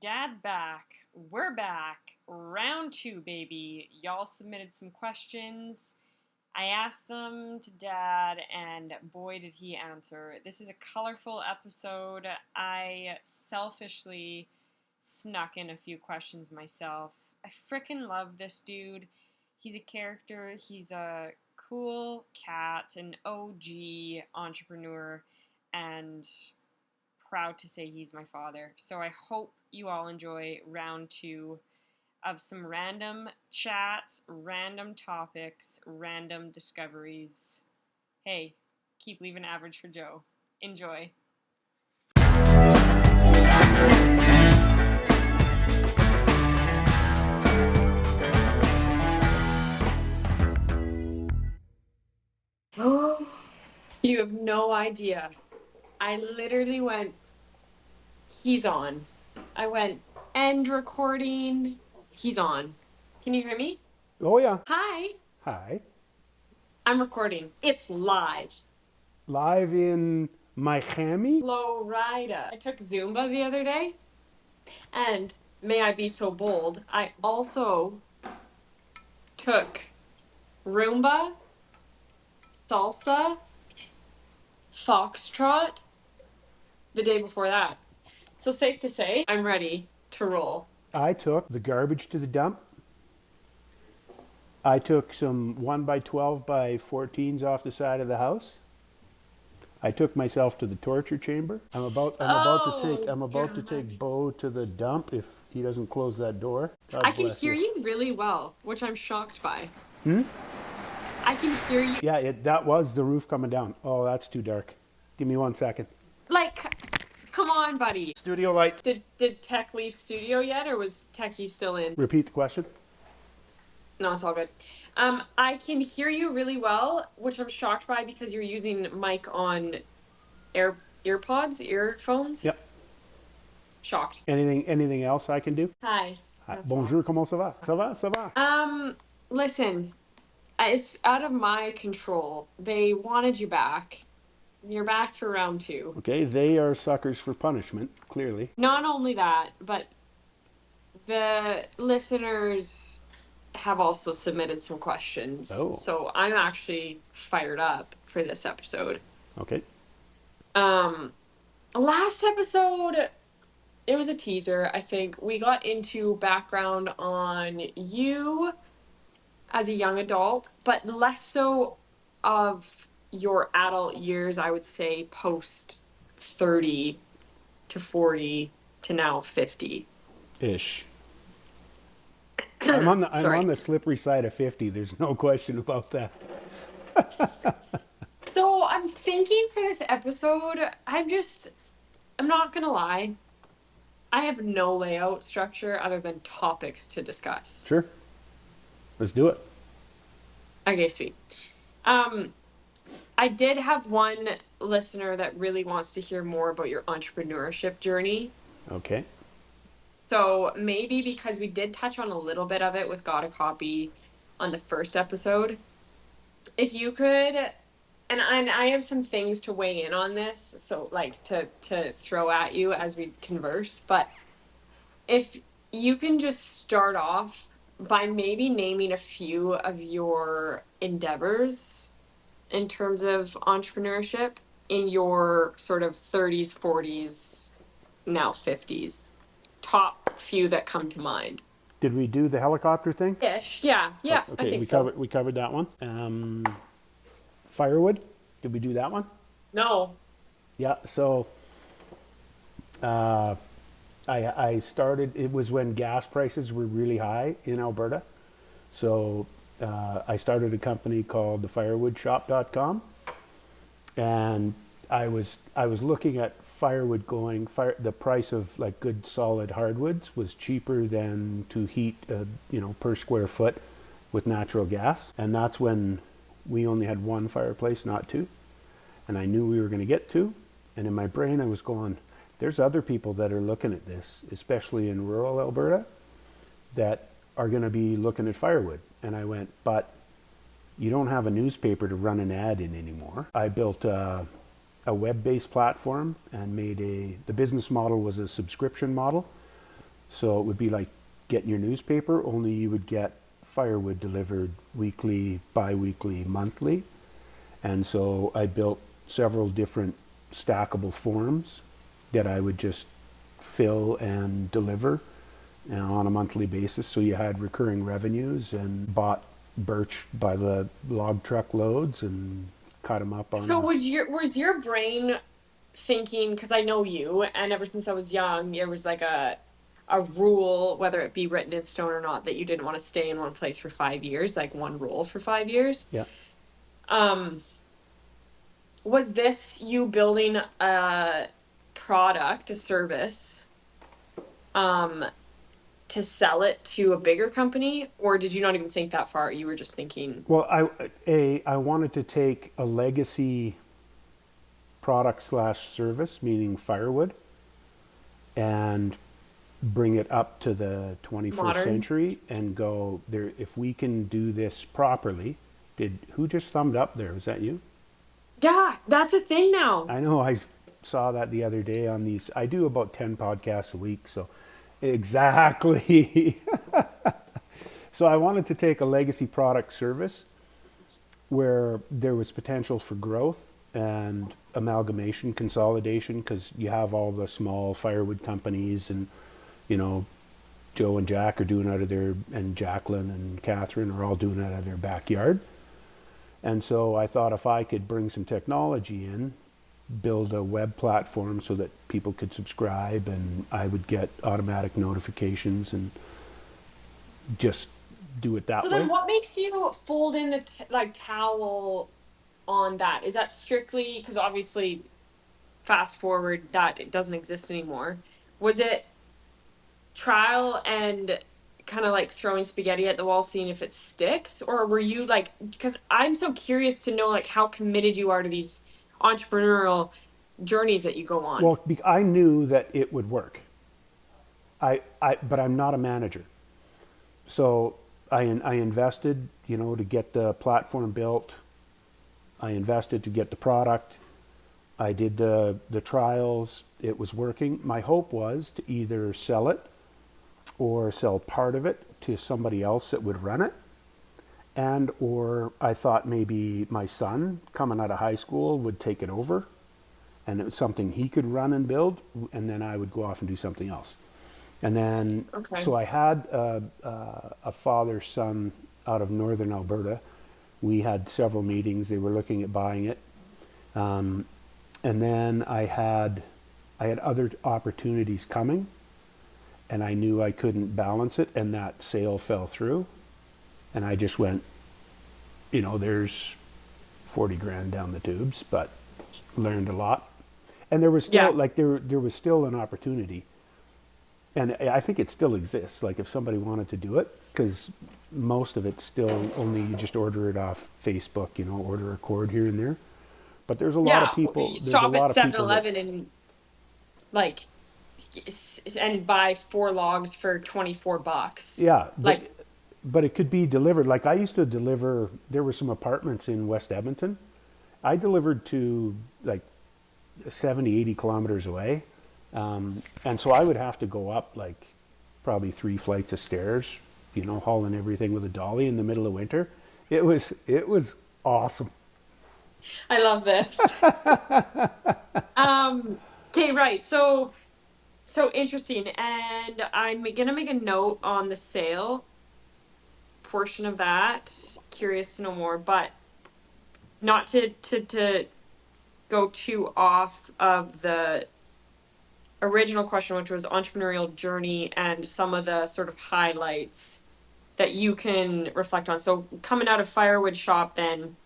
Dad's back. We're back. Round two, baby. Y'all submitted some questions. I asked them to Dad, and boy, did he answer. This is a colorful episode. I selfishly snuck in a few questions myself. I frickin' love this dude. He's a character, he's a cool cat, an OG entrepreneur, and proud to say he's my father. So I hope you all enjoy round two of some random chats, random topics, random discoveries. Hey, keep leaving average for Joe. Enjoy. You have no idea. I literally went, he's on. I went, end recording, he's on. Can you hear me? Oh, yeah. Hi. Hi. I'm recording. It's live. Live in Miami? Florida. I took Zumba the other day, and may I be so bold, I also took Roomba, salsa, foxtrot the day before that. So safe to say, I'm ready to roll. I took the garbage to the dump. I took some 1x12 by 14s off the side of the house. I took myself to the torture chamber. I'm about to take Bo to the dump if he doesn't close that door. God I can bless hear you really well, which I'm shocked by. I can hear you. Yeah, that was the roof coming down. Oh, that's too dark. Give me 1 second. Like, come on, buddy. Studio lights. Did Tech leave studio yet, or was Techie still in? Repeat the question. No, it's all good. I can hear you really well, which I'm shocked by because you're using mic on earphones. Yep. Shocked. Anything else I can do? Hi. Hi. Bonjour, comment ça va? Ça va, ça va. Listen, it's out of my control. They wanted you back. You're back for round two. Okay, they are suckers for punishment, clearly. Not only that, but the listeners have also submitted some questions. Oh. So I'm actually fired up for this episode. Okay. Last episode, it was a teaser, I think. We got into background on you as a young adult, but less so of your adult years, I would say, post 30 to 40 to now 50. Ish. I'm on the slippery side of 50. There's no question about that. So I'm thinking for this episode, I'm not gonna lie. I have no layout structure other than topics to discuss. Sure. Let's do it. Okay, sweet. I did have one listener that really wants to hear more about your entrepreneurship journey. Okay. So maybe because we did touch on a little bit of it with Got a Copy on the first episode, if you could, and I have some things to weigh in on this, so like to throw at you as we converse, but if you can just start off by maybe naming a few of your endeavors in terms of entrepreneurship in your sort of 30s, 40s, now 50s. Top few that come to mind. Did we do the helicopter thing? Ish, yeah, Okay, I think so. We covered that one. Firewood. Did we do that one? No. Yeah. So I started. It was when gas prices were really high in Alberta. So I started a company called thefirewoodshop.com, and I was looking at firewood going. The price of like good solid hardwoods was cheaper than to heat, per square foot with natural gas, and that's when we only had one fireplace, not two, and I knew we were going to get two. And in my brain, I was going, there's other people that are looking at this, especially in rural Alberta, that are going to be looking at firewood. And I went, but you don't have a newspaper to run an ad in anymore. I built a web-based platform and made the business model was a subscription model. So it would be like getting your newspaper, only you would get firewood delivered weekly, bi-weekly, monthly. And so I built several different stackable forms that I would just fill and deliver, you know, on a monthly basis. So you had recurring revenues, and bought birch by the log truck loads and cut them up on So a. was your brain thinking, because I know you, and ever since I was young, there was like a rule, whether it be written in stone or not, that you didn't want to stay in one place for 5 years, like one role for 5 years. Yeah. Um, was this you building a product, a service, um, to sell it to a bigger company, or did you not even think that far? You were just thinking, Well, I wanted to take a legacy product slash service, meaning firewood, and bring it up to the 21st modern. century and go there. If we can do this properly, who just thumbed up there? Was that you? Yeah, that's a thing now. I know, I saw that the other day on these. I do about 10 podcasts a week, so exactly. So I wanted to take a legacy product service where there was potential for growth and amalgamation, consolidation, because you have all the small firewood companies, and you know, Joe and Jack are doing out of their, and Jacqueline and Catherine are all doing it out of their backyard. And so I thought if I could bring some technology in, build a web platform so that people could subscribe and I would get automatic notifications and just do it So that then way. what makes you fold in the like towel on that? Is that strictly because obviously fast forward that it doesn't exist anymore? Was it trial and kind of like throwing spaghetti at the wall seeing if it sticks, or were you like, because I'm so curious to know like how committed you are to these entrepreneurial journeys that you go on. Well, I knew that it would work. But I'm not a manager. So I invested, you know, to get the platform built. I invested to get the product. I did the trials. It was working. My hope was to either sell it or sell part of it to somebody else that would run it. And or I thought maybe my son coming out of high school would take it over and it was something he could run and build, and then I would go off and do something else. And then, Okay. so I had a father son out of northern Alberta. We had several meetings. They were looking at buying it. Um, and then I had other opportunities coming, and I knew I couldn't balance it, and that sale fell through. And I just went, you know, there's 40 grand down the tubes, but learned a lot. And there was still Yeah. like there was still an opportunity, and I think it still exists. Like if somebody wanted to do it, because most of it's still only you just order it off Facebook, you know, order a cord here and there. But there's a lot of Yeah. people. You There's a stop at lot of Seven people that, Eleven and like and buy 4 logs for $24. yeah, Like, but it could be delivered. Like I used to deliver. There were some apartments in West Edmonton. I delivered to like 70, 80 kilometers away. And so I would have to go up like probably 3 flights of stairs, you know, hauling everything with a dolly in the middle of winter. It was awesome. I love this. Okay, right. So interesting. And I'm gonna make a note on the sale portion of that. Curious to know more, but not to go too off of the original question, which was entrepreneurial journey and some of the sort of highlights that you can reflect on. So coming out of Firewood Shop, then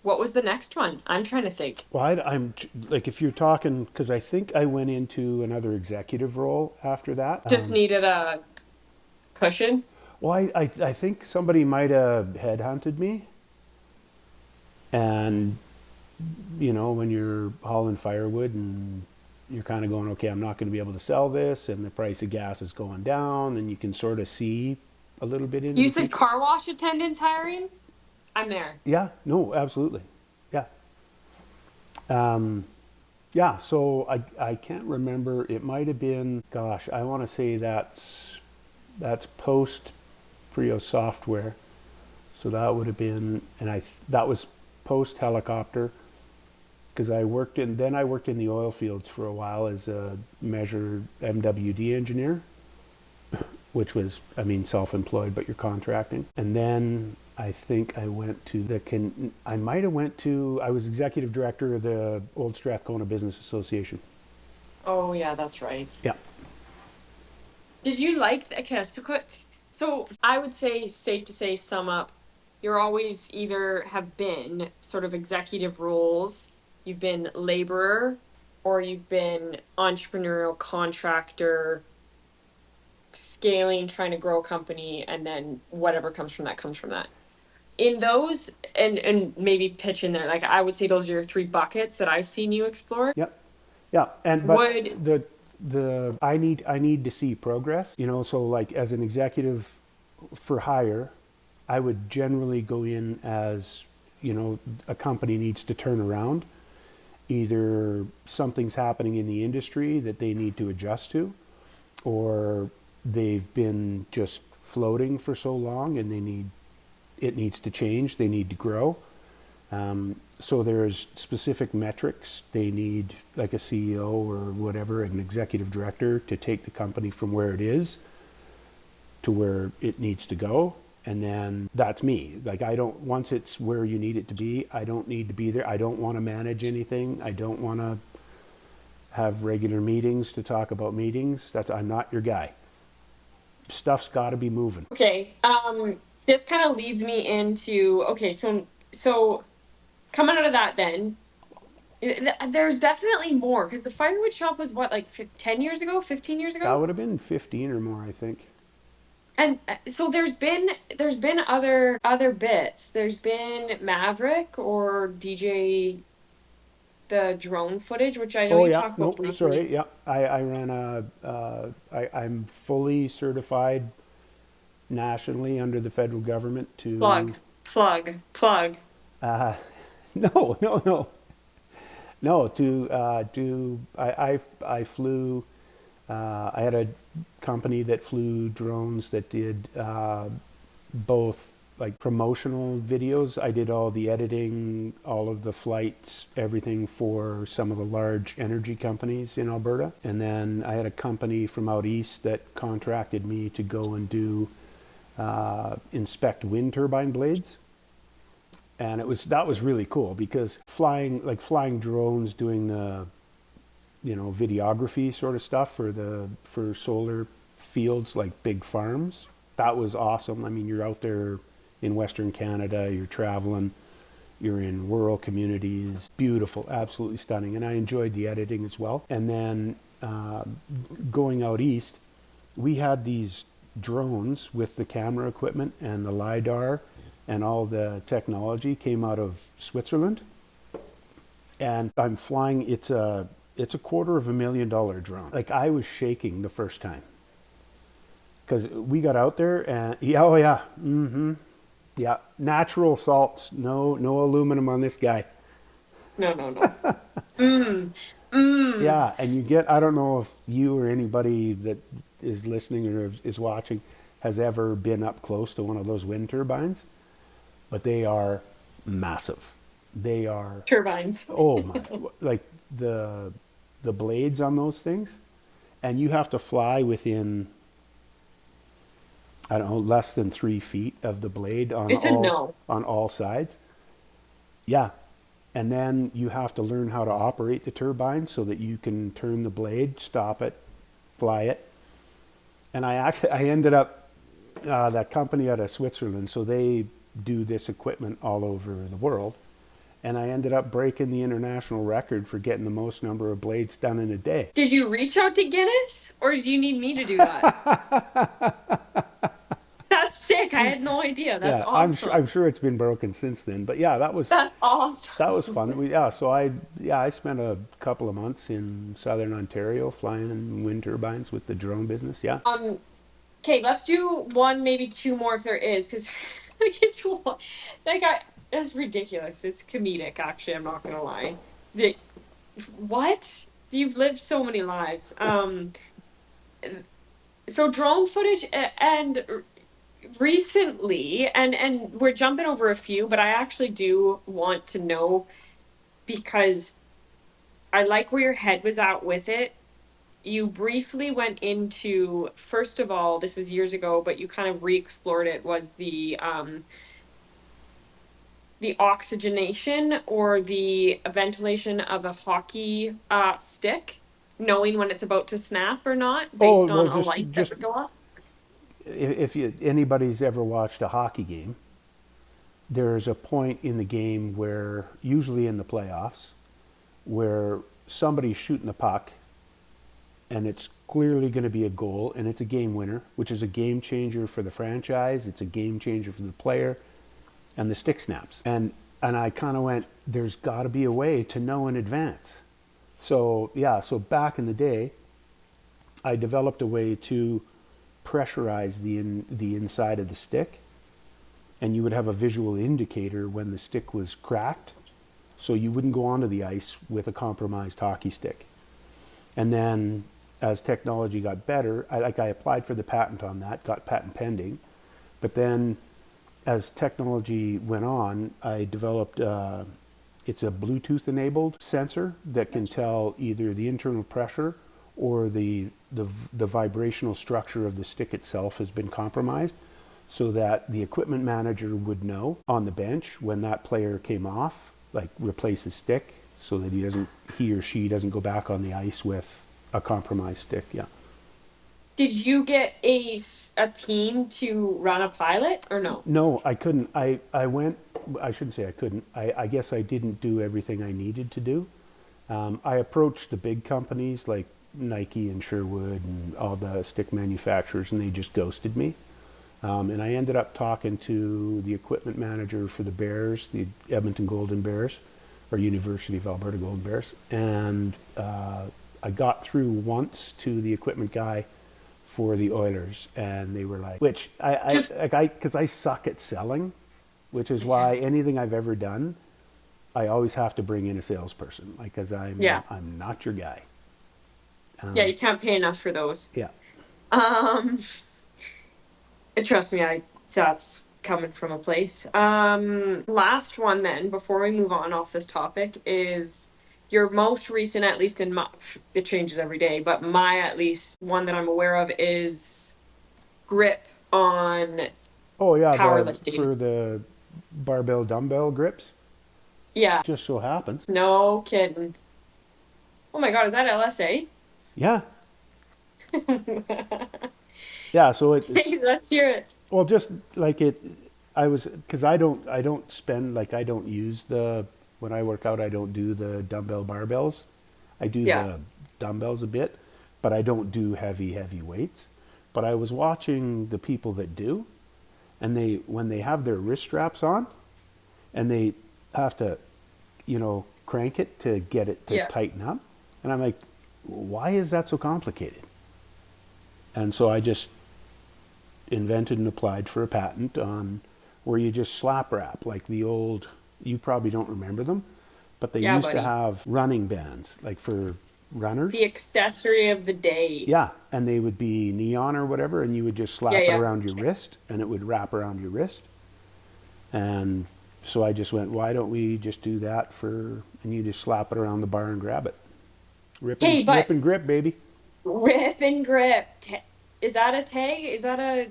what was the next one? I'm trying to think. Well, I'm like, if you're talking, because I think I went into another executive role after that. Just needed a cushion. Well, I think somebody might have headhunted me. And, you know, when you're hauling firewood and you're kind of going, okay, I'm not going to be able to sell this, and the price of gas is going down, and you can sort of see a little bit into You the said future. car wash attendants hiring? I'm there. Yeah, no, absolutely. Yeah. Yeah, Yeah, so I can't remember. It might have been, gosh, I want to say that's post Prio software. So that would have been, that was post helicopter because I worked in the oil fields for a while as a measured MWD engineer, which was, I mean, self-employed, but you're contracting. And then I think I went to I might have went to, I was executive director of the Old Strathcona Business Association. Oh yeah, that's right. Yeah. Did you like that? Okay, so I would say, safe to say, sum up, you're always either have been sort of executive roles, you've been laborer, or you've been entrepreneurial contractor, scaling, trying to grow a company, and then whatever comes from that comes from that. In those, and maybe pitch in there, like I would say those are your three buckets that I've seen you explore. Yep. Yeah. And but Would the I need to see progress. You know, so like as an executive for hire, I would generally go in as, you know, a company needs to turn around. Either something's happening in the industry that they need to adjust to, or they've been just floating for so long and it needs to change, they need to grow. So there's specific metrics they need, like a CEO or whatever, an executive director, to take the company from where it is to where it needs to go. And then that's me. Like once it's where you need it to be, I don't need to be there. I don't want to manage anything. I don't want to have regular meetings to talk about meetings. I'm not your guy. Stuff's got to be moving. Okay. This kind of leads me into, okay, so coming out of that then, there's definitely more, because the firewood shop was what, like 10 years ago, 15 years ago? That would have been 15 or more, I think. And so there's been other bits. There's been Maverick or DJ, the drone footage, which I know you talked about briefly. Sorry, yeah. I ran I'm fully certified nationally under the federal government to plug. No, I flew. I had a company that flew drones that did both like promotional videos. I did all the editing, all of the flights, everything for some of the large energy companies in Alberta. And then I had a company from out east that contracted me to go and do inspect wind turbine blades. And that was really cool because flying drones, doing the, you know, videography sort of stuff for solar fields like big farms, that was awesome. I mean, you're out there in Western Canada, you're traveling, you're in rural communities, beautiful, absolutely stunning. And I enjoyed the editing as well. And then going out east, we had these drones with the camera equipment and the LiDAR and all the technology came out of Switzerland. And I'm flying, it's a $250,000 drone. Like, I was shaking the first time. Because we got out there and, yeah, natural salts, no aluminum on this guy. No. Yeah, and I don't know if you or anybody that is listening or is watching has ever been up close to one of those wind turbines, but they are massive. They are turbines. Oh my, like the blades on those things, and you have to fly within, I don't know, less than 3 feet of the blade on all sides. Yeah. And then you have to learn how to operate the turbine so that you can turn the blade, stop it, fly it. And I ended up, that company out of Switzerland, so they do this equipment all over the world. And I ended up breaking the international record for getting the most number of blades done in a day. Did you reach out to Guinness, or do you need me to do that? That's sick. I had no idea. That's awesome. I'm sure it's been broken since then. But yeah, that's awesome. That was fun. So I spent a couple of months in southern Ontario flying wind turbines with the drone business. Yeah. Okay, let's do one, maybe two more if there is, because that's ridiculous. It's comedic, actually. I'm not gonna lie. What? You've lived so many lives. So drone footage and recently, and we're jumping over a few, but I actually do want to know because I like where your head was at with it. You briefly went into, first of all, this was years ago, but you kind of re-explored it, was the oxygenation or the ventilation of a hockey stick, knowing when it's about to snap or not, Oh based well, on a light that would go off. if anybody's ever watched a hockey game, there's a point in the game where, usually in the playoffs, where somebody's shooting the puck and it's clearly going to be a goal and it's a game winner, which is a game changer for the franchise. It's a game changer for the player, and the stick snaps. And I kind of went, there's got to be a way to know in advance. So yeah, so back in the day, I developed a way to pressurize the inside of the stick, and you would have a visual indicator when the stick was cracked, so you wouldn't go onto the ice with a compromised hockey stick. And then as technology got better, I applied for the patent on that, got patent pending. But then as technology went on, I developed, it's a Bluetooth enabled sensor that can tell either the internal pressure or the vibrational structure of the stick itself has been compromised, so that the equipment manager would know on the bench when that player came off, like replace his stick, so that he or she doesn't go back on the ice with a compromised stick. Yeah. Did you get a team to run a pilot or no? No, I couldn't. I went, I shouldn't say I couldn't. I guess I didn't do everything I needed to do. I approached the big companies like Nike and Sherwood and all the stick manufacturers, and they just ghosted me. And I ended up talking to the equipment manager for the Bears, the Edmonton Golden Bears, or University of Alberta Golden Bears. And I got through once to the equipment guy for the Oilers, and they were like, which because I suck at selling, which is why anything I've ever done, I always have to bring in a salesperson, like, because I'm not your guy. Yeah, you can't pay enough for those. Yeah. Trust me, that's coming from a place. Last one then, before we move on off this topic, is your most recent, at least in my, it changes every day, but my at least one that I'm aware of is grip on powerlifting. For the barbell dumbbell grips. Yeah. Just so happens. No kidding. Oh my God, is that LSA? Yeah. Yeah, so it's let's hear it. Well, just like because I don't spend, like, I don't use when I work out, I don't do the dumbbell barbells. I do the dumbbells a bit, but I don't do heavy weights. But I was watching the people that do, and when they have their wrist straps on, and they have to, crank it to get it to tighten up, and I'm like, why is that so complicated? And so I just invented and applied for a patent on where you just slap wrap, like the old, you probably don't remember them, but they used to have running bands, like for runners. The accessory of the day. Yeah, and they would be neon or whatever, and you would just slap it around your wrist, and it would wrap around your wrist. And so I just went, why don't we just do that and you just slap it around the bar and grab it. Rip and grip, baby. Rip and grip. Is that a tag? Is that a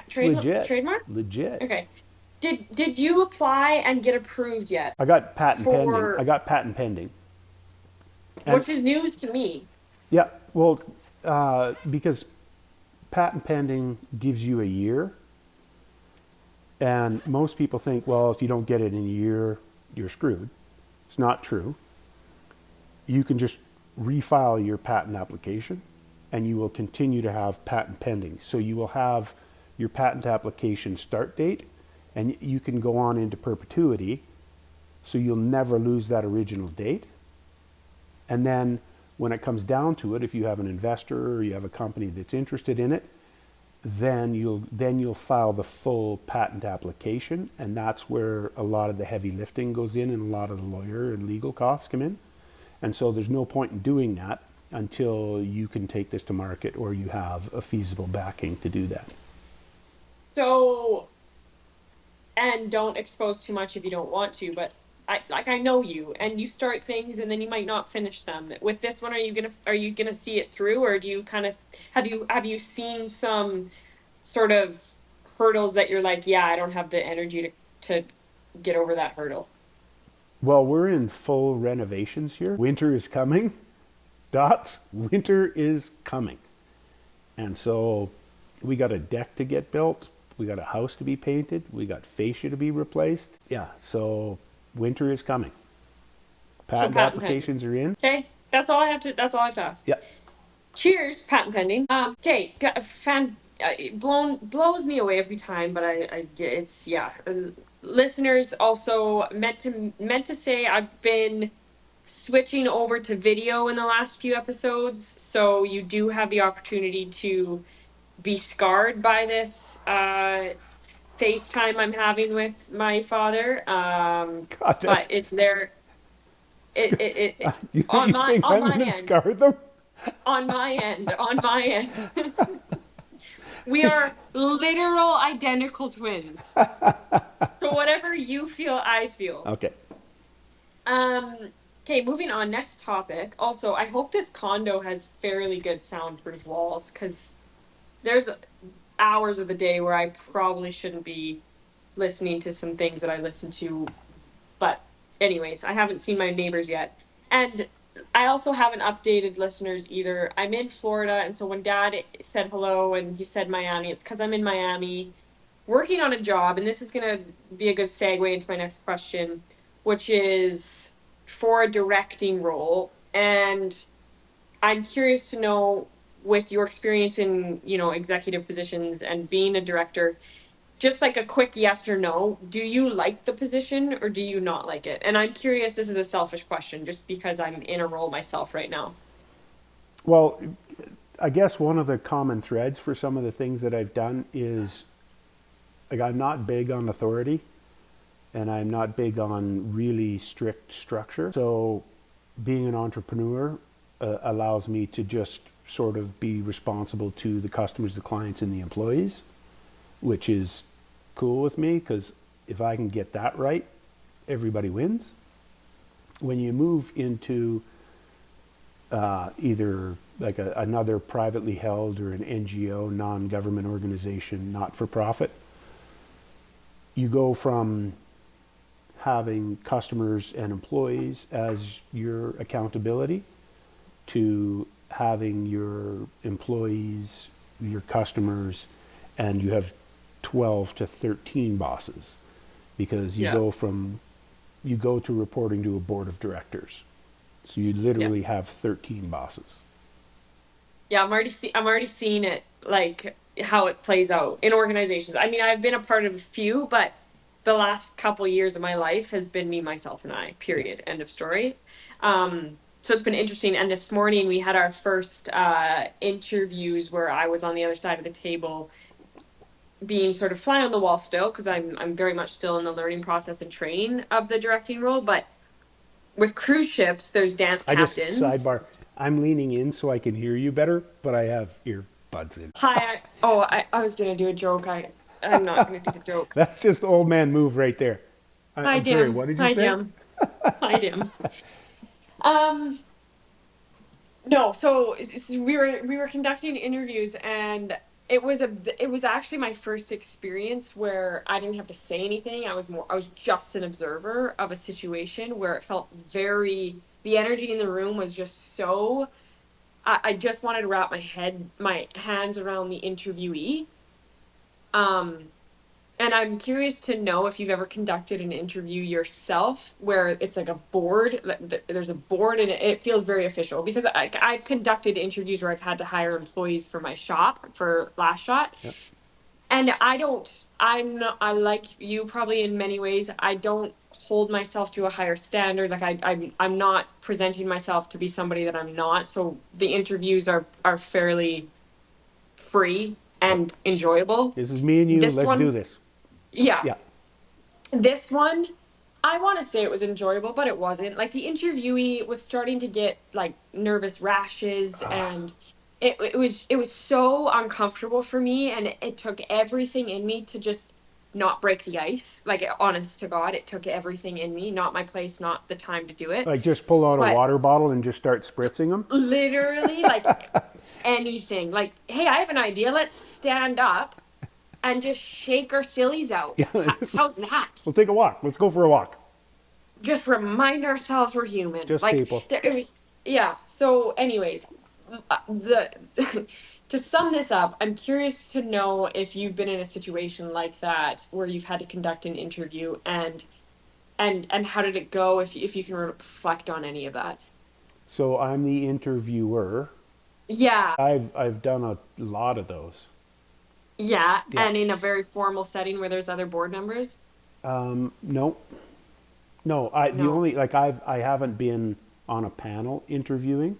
trademark? Legit. Okay. Did you apply and get approved yet? I got patent pending. Which is news to me. Yeah, well, because patent pending gives you a year, and most people think, well, if you don't get it in a year, you're screwed. It's not true. You can just refile your patent application, and you will continue to have patent pending. So you will have your patent application start date, and you can go on into perpetuity, so you'll never lose that original date. And then when it comes down to it, if you have an investor or you have a company that's interested in it, then you'll file the full patent application, and that's where a lot of the heavy lifting goes in, and a lot of the lawyer and legal costs come in. And so there's no point in doing that until you can take this to market or you have a feasible backing to do that. So, and don't expose too much if you don't want to, but I know you, and you start things and then you might not finish them. With this one, are you gonna see it through, or do you kind of have you seen some sort of hurdles that you're like, yeah, I don't have the energy to get over that hurdle? Well, we're in full renovations here. Winter is coming. Dots, winter is coming. And so we got a deck to get built. We got a house to be painted. We got fascia to be replaced. Yeah, so winter is coming. Patent applications are in. Okay, that's all I have to. That's all I have to ask. Yeah. Cheers, patent pending. Okay, blows me away every time, but it's yeah. Listeners also meant to say I've been switching over to video in the last few episodes, so you do have the opportunity to be scarred by this FaceTime I'm having with my father. God, But it's there. It you on think I'm my going to end. scar them? On my end. On my end. We are literal identical twins. So whatever you feel, I feel. Okay. Okay, moving on. Next topic. Also, I hope this condo has fairly good soundproof walls, because there's hours of the day where I probably shouldn't be listening to some things that I listen to. But anyways, I haven't seen my neighbors yet. And I also haven't updated listeners either. I'm in Florida, and so when Dad said hello and he said Miami, it's because I'm in Miami working on a job, and this is going to be a good segue into my next question, which is for a directing role. And I'm curious to know, with your experience in, executive positions and being a director, just like a quick yes or no, do you like the position or do you not like it? And I'm curious, this is a selfish question just because I'm in a role myself right now. Well, I guess one of the common threads for some of the things that I've done is, like, I'm not big on authority and I'm not big on really strict structure. So being an entrepreneur allows me to just sort of be responsible to the customers, the clients, and the employees, which is cool with me, because if I can get that right, everybody wins. When you move into either like another privately held or an NGO, non-government organization, not-for-profit, you go from having customers and employees as your accountability to having your employees, your customers, and you have 12 to 13 bosses, because you go to reporting to a board of directors. So you literally have 13 bosses. Yeah, I'm already seeing it, like how it plays out in organizations. I mean, I've been a part of a few, but the last couple years of my life has been me, myself, and I, period. End of story. So it's been interesting. And this morning we had our first interviews where I was on the other side of the table, being sort of fly on the wall still, because I'm very much still in the learning process and training of the directing role. But with cruise ships, there's dance captains. Sidebar, I'm leaning in so I can hear you better, but I have earbuds in. Hi. I was going to do a joke. I'm not going to do the joke. That's just old man move right there. Hi, I'm Dim. sorry, what did you Hi, say? Dim. Hi, Dim. No, so we were conducting interviews, and it was actually my first experience where I didn't have to say anything. I was just an observer of a situation where it felt the energy in the room was just so, I just wanted to wrap my hands around the interviewee. And I'm curious to know if you've ever conducted an interview yourself where it's like a board, there's a board, and it feels very official, because I've conducted interviews where I've had to hire employees for my shop, for Last Shot. Yep. And I like you probably in many ways, I don't hold myself to a higher standard. Like I'm not presenting myself to be somebody that I'm not. So the interviews are fairly free and enjoyable. This is me and you. Let's do this. Yeah. This one, I want to say it was enjoyable, but it wasn't. Like the interviewee was starting to get like nervous rashes, and it was so uncomfortable for me, and it took everything in me to just not break the ice. Like honest to God, it took everything in me. Not my place, not the time to do it. Like just pull out a But water bottle and just start spritzing them. literally, like anything. Like, hey, I have an idea. Let's stand up and just shake our sillies out. Yeah, How's that? we'll take a walk. Let's go for a walk. Just remind ourselves we're human. Just Like people. there is, yeah. So, anyways, the to sum this up, I'm curious to know if you've been in a situation like that where you've had to conduct an interview, and how did it go? If you can reflect on any of that. So I'm the interviewer. Yeah, I've done a lot of those. yeah, Yeah. and in a very formal setting where there's other board members. No, no. The No. only like I haven't been on a panel interviewing,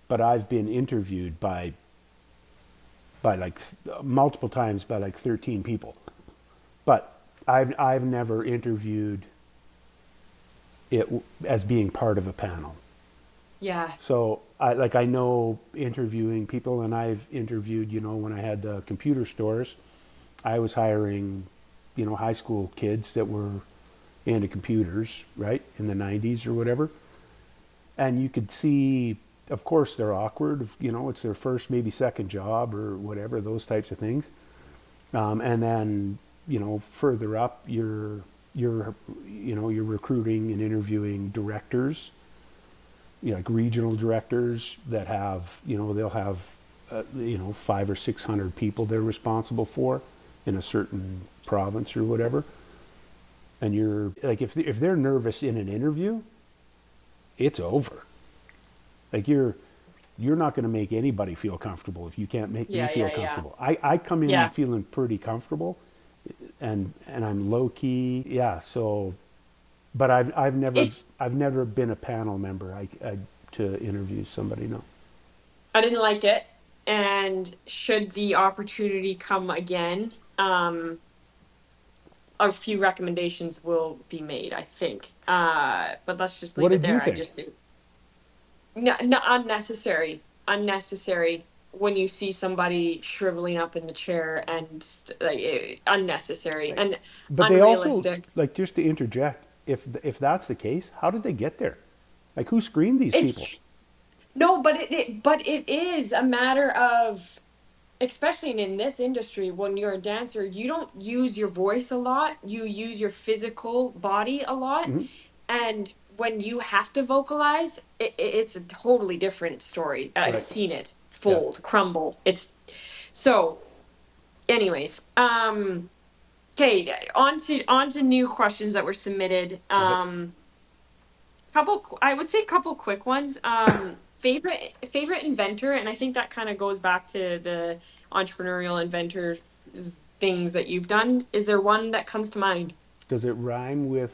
but I've been interviewed by like multiple times by like 13 people. But I've never interviewed it as being part of a panel. Yeah. So I know interviewing people, and I've interviewed, when I had the computer stores, I was hiring, high school kids that were into computers, right, in the 90s or whatever. And you could see, of course, they're awkward, it's their first, maybe second job or whatever, those types of things. And then, further up, you're recruiting and interviewing directors, like regional directors that have, they'll have, 500 or 600 people they're responsible for in a certain province or whatever. And you're like, if they're nervous in an interview, it's over. Like you're not going to make anybody feel comfortable if you can't make me Yeah, feel yeah, yeah. comfortable. I come in Yeah. feeling pretty comfortable, and I'm low key. Yeah. So, but It's I've never been a panel member. To interview somebody. No. I didn't like it, and should the opportunity come again, a few recommendations will be made, I think. But let's just What leave it did you there. I think? just no, no, unnecessary, unnecessary. When you see somebody shriveling up in the chair and like unnecessary Right. and But they also, unrealistic. like, just to interject, if that's the case, how did they get there? Like, who screened these people? It's no, but it is a matter of, especially in this industry, when you're a dancer, you don't use your voice a lot, you use your physical body a lot. Hmm. And when you have to vocalize, it's a totally different story. I've Right. seen it Yeah. fold, crumble. It's so, anyways, okay, on to new questions that were submitted. Okay. I would say a couple quick ones. Favorite inventor, and I think that kind of goes back to the entrepreneurial inventor things that you've done. Is there one that comes to mind? Does it rhyme with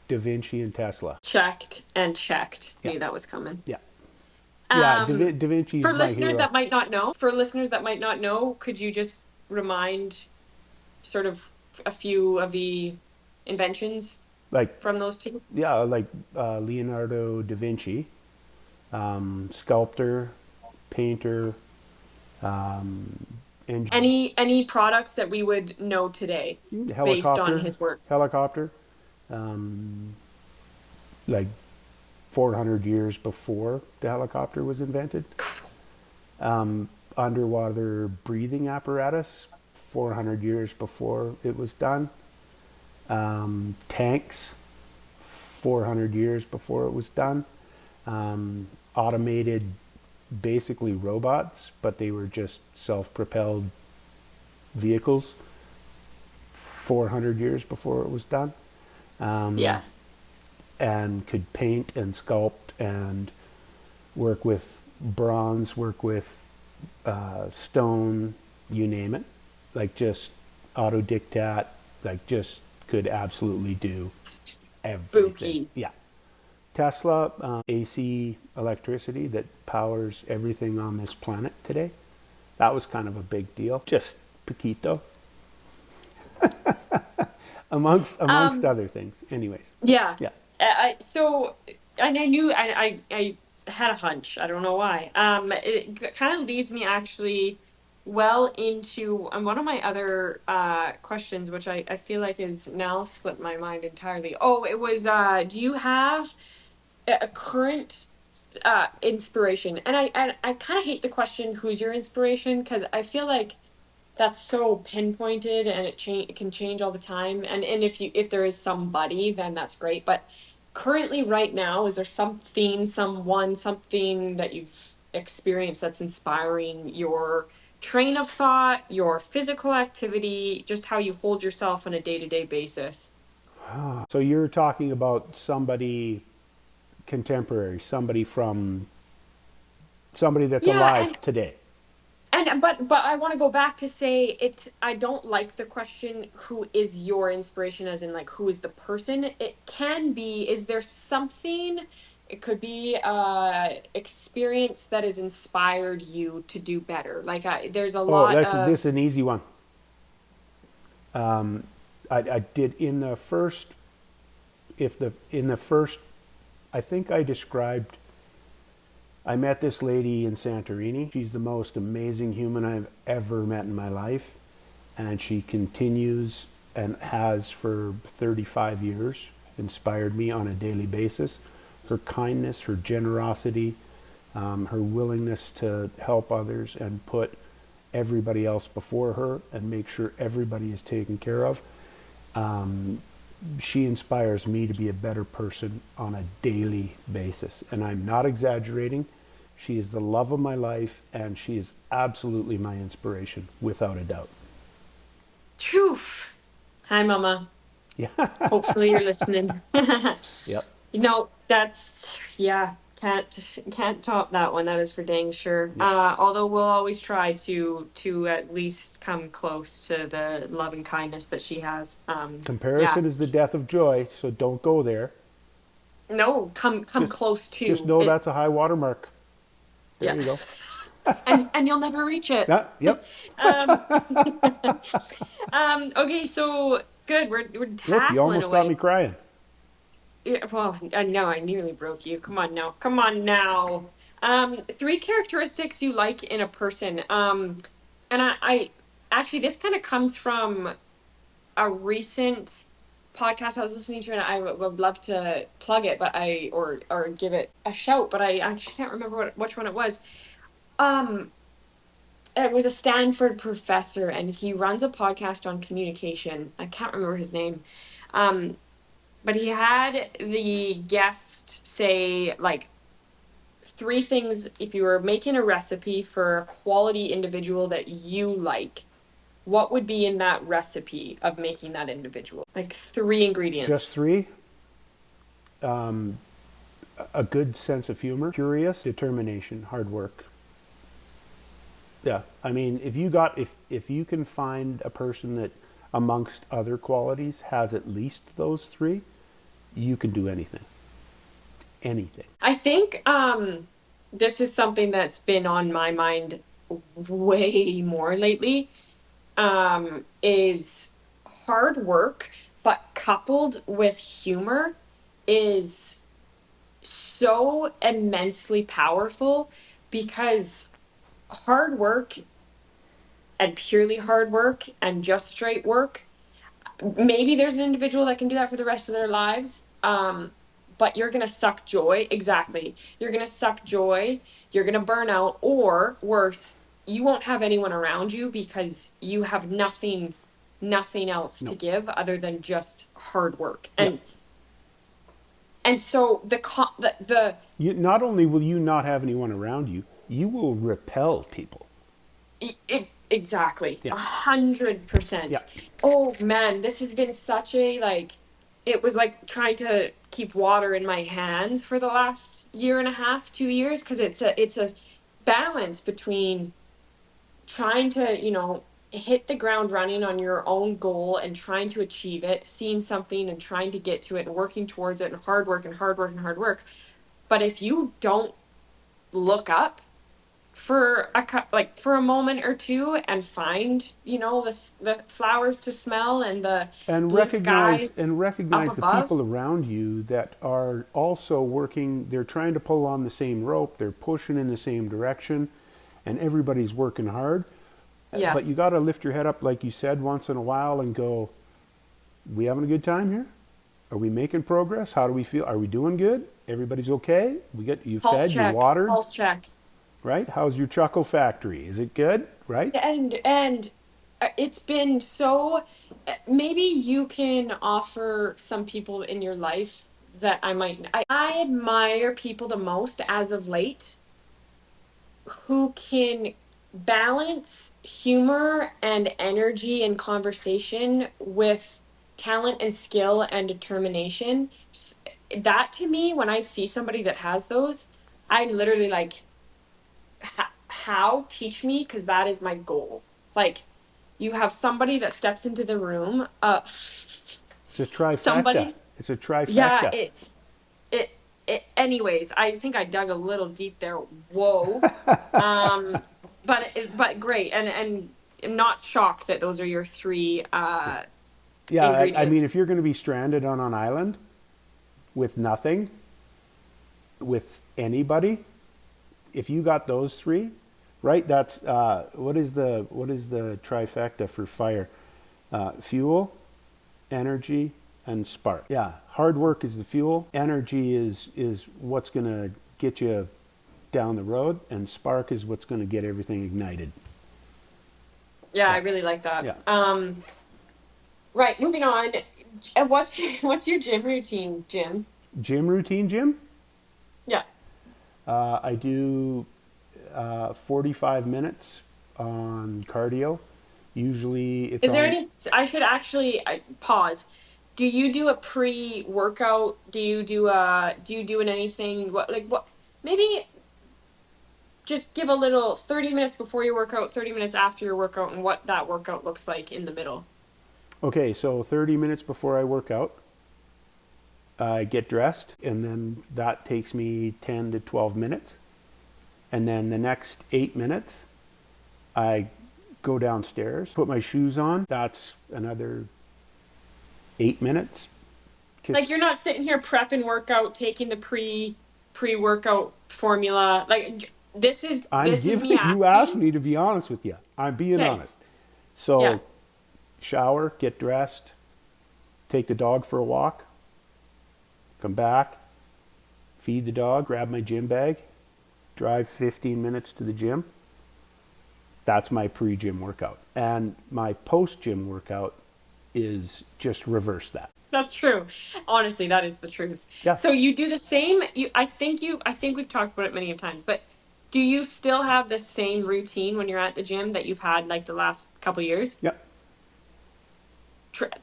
Da Vinci and Tesla? Checked and checked. Yeah. Knew that was coming. Yeah. Yeah. Um, Da Vinci is for my listeners hero. that might not know, could you just remind sort of a few of the inventions Like, from those two? yeah, like Leonardo da Vinci, sculptor, painter, um, engineer, Any products that we would know today based on helicopter, his work? helicopter, um, like 400 years before the helicopter was invented. Underwater breathing apparatus, 400 years before it was done. Tanks, 400 years before it was done. Automated, basically robots, but they were just self-propelled vehicles, 400 years before it was done. Yeah. And could paint and sculpt and work with bronze, work with stone, you name it. Like just autodictat, like just could absolutely do everything. Spooky. Yeah. Tesla, AC electricity that powers everything on this planet today. That was kind of a big deal. Just poquito. amongst Um, other things. Anyways, yeah. yeah. So, and I knew I had a hunch. I don't know why. It kind of leads me actually well into one of my other questions, which I feel like is now slipped my mind entirely. Oh, it was do you have a current inspiration? And I kind of hate the question, who's your inspiration? Because I feel like that's so pinpointed and it can change all the time. And if there is somebody, then that's great. But currently right now, is there something, someone, something that you've experienced that's inspiring your train of thought, your physical activity, just how you hold yourself on a day-to-day basis? So you're talking about somebody contemporary, somebody that's Yeah, alive today. and but I want to go back to say it. I don't like the question, who is your inspiration, as in like who is the person. It can be, is there something, it could be experience that has inspired you to do better. Like there's a Oh, lot this is of an easy one. I did in the first, if the in the first, I think I described. I met this lady in Santorini. She's the most amazing human I've ever met in my life, and she continues and has for 35 years inspired me on a daily basis. Her kindness, her generosity, her willingness to help others and put everybody else before her and make sure everybody is taken care of. She inspires me to be a better person on a daily basis. And I'm not exaggerating. She is the love of my life, and she is absolutely my inspiration, without a doubt. truth. Hi, Mama. Yeah. Hopefully you're listening. Yep. That's, yeah, can't top that one. That is for dang sure. Yep. Although we'll always try to at least come close to the love and kindness that she has. Yeah. Comparison is the death of joy, so don't go there. No, come Just close just to know it. that's a high water mark. There Yeah. you go. And you'll never reach it. Yeah, yep. Um, okay, so good. We're Look, you tackling almost got me away. crying. Yeah, well, I know I nearly broke you. Come on now. Come on now. Three characteristics you like in a person. And I actually, this kind of comes from a recent podcast I was listening to, and I would love to plug it, but or give it a shout, but I actually can't remember which one it was. Um, it was a Stanford professor, and he runs a podcast on communication. I can't remember his name. Um, but he had the guest say like three things. If you were making a recipe for a quality individual that you like, what would be in that recipe of making that individual? Like three Just ingredients. three. A good sense of humor, curious, determination, hard work. Yeah, I mean, if you can find a person that, amongst other qualities, has at least those three, you can do anything. Anything. I think this is something that's been on my mind way more lately. Is hard work, but coupled with humor, is so immensely powerful, because hard work and purely hard work and just straight work, maybe there's an individual that can do that for the rest of their lives. But you're going to suck joy. Exactly. You're going to suck joy. You're going to burn out, or worse, you won't have anyone around you because you have nothing else to No. give other than just hard work. Yeah. And so the Not only will you not have anyone around you, you will repel people. exactly, Yeah. 100%. Yeah. Oh man, this has been such a like, it was like trying to keep water in my hands for the last year and a half, 2 years, because it's a balance between trying to, hit the ground running on your own goal and trying to achieve it, seeing something and trying to get to it and working towards it, and hard work and hard work and hard work. But if you don't look up, for like for a moment or two and find, the flowers to smell and the and blue recognize skies and up recognize the above. people around you that are also working. They're trying to pull on the same rope. They're pushing in the same direction, and everybody's working hard. But you Yes. got to lift your head up, like you said, once in a while, and go, "We having a good time here? Are we making progress? How do we feel? Are we doing good? Everybody's okay? You Pulse fed, you check. watered, Pulse check. right? How's your chuckle factory? Is it good, right?" And it's been so, maybe you can offer some people in your life that I admire people the most as of late who can balance humor and energy and conversation with talent and skill and determination. That to me, when I see somebody that has those, I'm literally like, how? Teach me, because that is my goal. Like, you have somebody that steps into the room, It's a trifecta. somebody, It's a yeah, trifecta. it, anyways, I think I dug a little deep there. Whoa. Um, but great. And I'm not shocked that those are your three Yeah, I mean, ingredients. if you're going to be stranded on an island with nothing, with anybody, if you got those three, right? That's what is the trifecta for fire? Fuel, energy, and spark. Yeah, hard work is the fuel. Energy is what's going to get you down the road, and spark is what's going to get everything ignited. Yeah, I Yeah, really like that. yeah. Right, moving on. What's your gym routine, Jim? Gym routine, Jim. Yeah. I do 45 minutes on cardio. Usually it's Is there on. any, I should actually pause. Do you do a pre-workout? Do you do an anything, what, maybe just give a little 30 minutes before your workout, 30 minutes after your workout, and what that workout looks like in the middle. Okay, so 30 minutes before I work out, I get dressed, and then that takes me 10 to 12 minutes. And then the next 8 minutes, I go downstairs, put my shoes on. That's another 8 minutes. Like, 'Cause you're not sitting here prepping workout, taking the pre-workout formula. Like, I'm this is giving me you asked asking. me to be honest with you. I'm being Okay. honest. Yeah. So shower, get dressed, take the dog for a walk, come back, feed the dog, grab my gym bag, drive 15 minutes to the gym. That's my pre-gym workout. And my post-gym workout is just reverse that. That's true. Honestly, that is the truth. Yeah. So you do the same, I think we've talked about it many times, but do you still have the same routine when you're at the gym that you've had like the last couple years? Yep.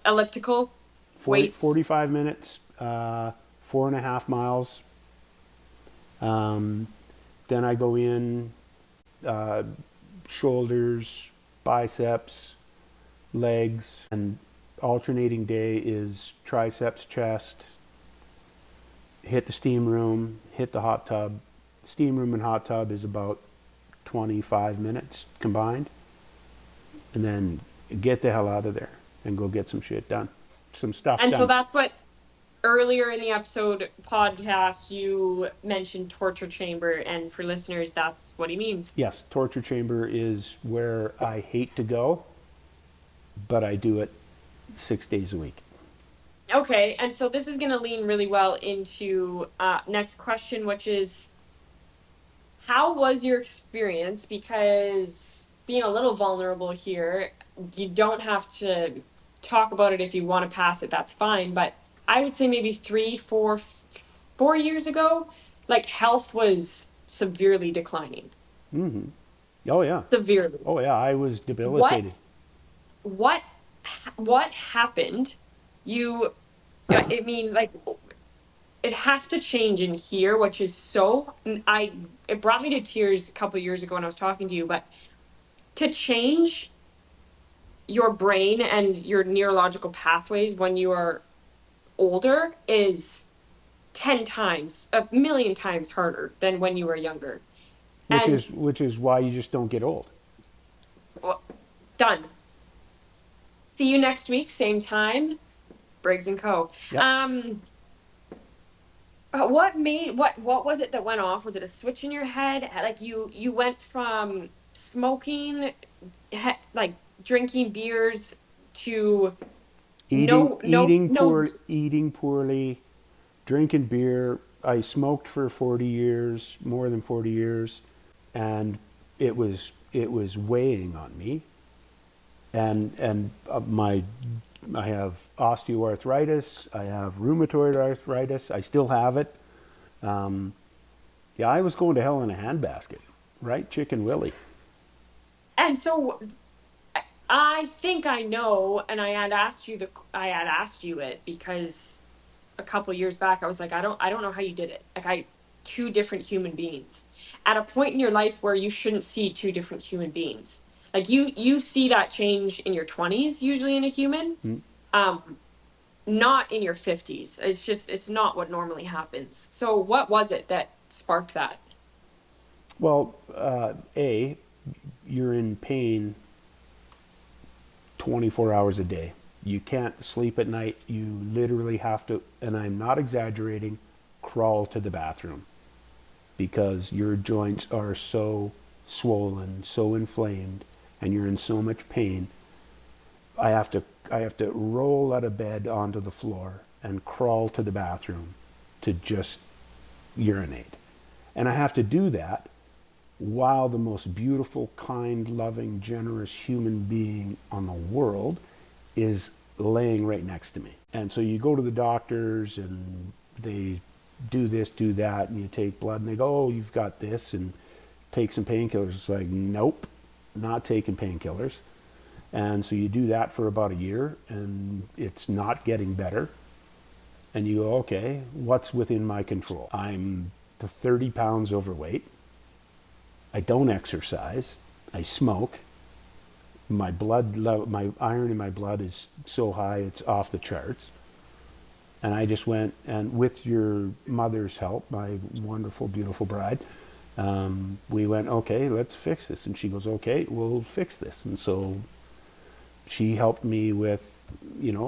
Elliptical, 40, weights. 45 minutes, 4.5 miles. Then I go in, uh, shoulders, biceps, legs, and alternating day is triceps, chest, hit the steam room, hit the hot tub. Steam room and hot tub is about 25 minutes combined. And then get the hell out of there and go get some shit done. Some stuff And so done. that's what earlier in the episode podcast you mentioned torture chamber, and for listeners, that's what he means. Yes, torture chamber is where I hate to go, but I do it 6 days a week. Okay, and so this is going to lean really well into next question, which is, how was your experience? Because being a little vulnerable here, you don't have to talk about it. If you want to pass it, that's fine. But I would say maybe 4 years ago, like, health was severely declining. Hmm. Oh yeah. Severely. Oh yeah. I was What debilitated. what what happened? You, I mean, like, it has to change in here, which is so, I it brought me to tears a couple years ago when I was talking to you. But to change your brain and your neurological pathways when you are older is 10 times, a million times harder than when you were younger. And which is why you just don't get old. well, done. See you next week, same time, Briggs and Co. Yep. What was it that went off? Was it a switch in your head? Like you went from smoking, like drinking beers to no. Eating poorly, drinking beer. I smoked for 40 years, more than 40 years, and it was weighing on me. And I have osteoarthritis. I have rheumatoid arthritis. I still have it. Yeah, I was going to hell in a handbasket, right, Chicken Willie? And so I think I know, and I had asked you it because a couple years back I was like, I don't know how you did it. Like two different human beings at a point in your life where you shouldn't see two different human beings. Like you see that change in your 20s usually in a human, not in your 50s. It's not what normally happens. So what was it that sparked that? Well, you're in pain 24 hours a day. You can't sleep at night. You literally have to, and I'm not exaggerating, crawl to the bathroom because your joints are so swollen, so inflamed, and you're in so much pain. I have to roll out of bed onto the floor and crawl to the bathroom to just urinate. And I have to do that while the most beautiful, kind, loving, generous human being on the world is laying right next to me. And so you go to the doctors and they do this, do that, and you take blood and they go, oh, you've got this, and take some painkillers. It's like, nope, not taking painkillers. And so you do that for about a year and it's not getting better. And you go, okay, what's within my control? I'm 30 pounds overweight. I don't exercise. I smoke. My iron in my blood is so high it's off the charts. And I just went, and with your mother's help, my wonderful, beautiful bride, we went, okay, let's fix this. And she goes, okay, we'll fix this. And so she helped me with,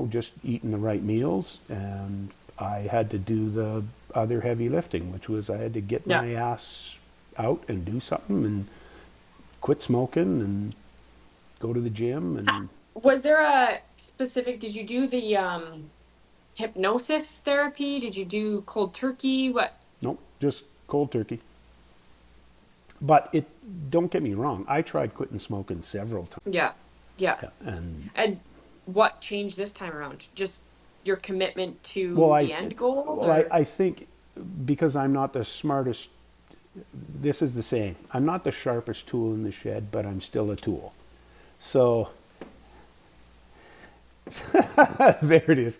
just eating the right meals, and I had to do the other heavy lifting, which was I had to get my ass out and do something and quit smoking and go to the gym. And was there a specific, did you do the hypnosis therapy? Did you do cold turkey? What? Nope, just cold turkey. But don't get me wrong, I tried quitting smoking several times. Yeah. And what changed this time around? Just your commitment to the end goal? Well, I think because I'm not the smartest, this is the saying, I'm not the sharpest tool in the shed, but I'm still a tool. So, there it is.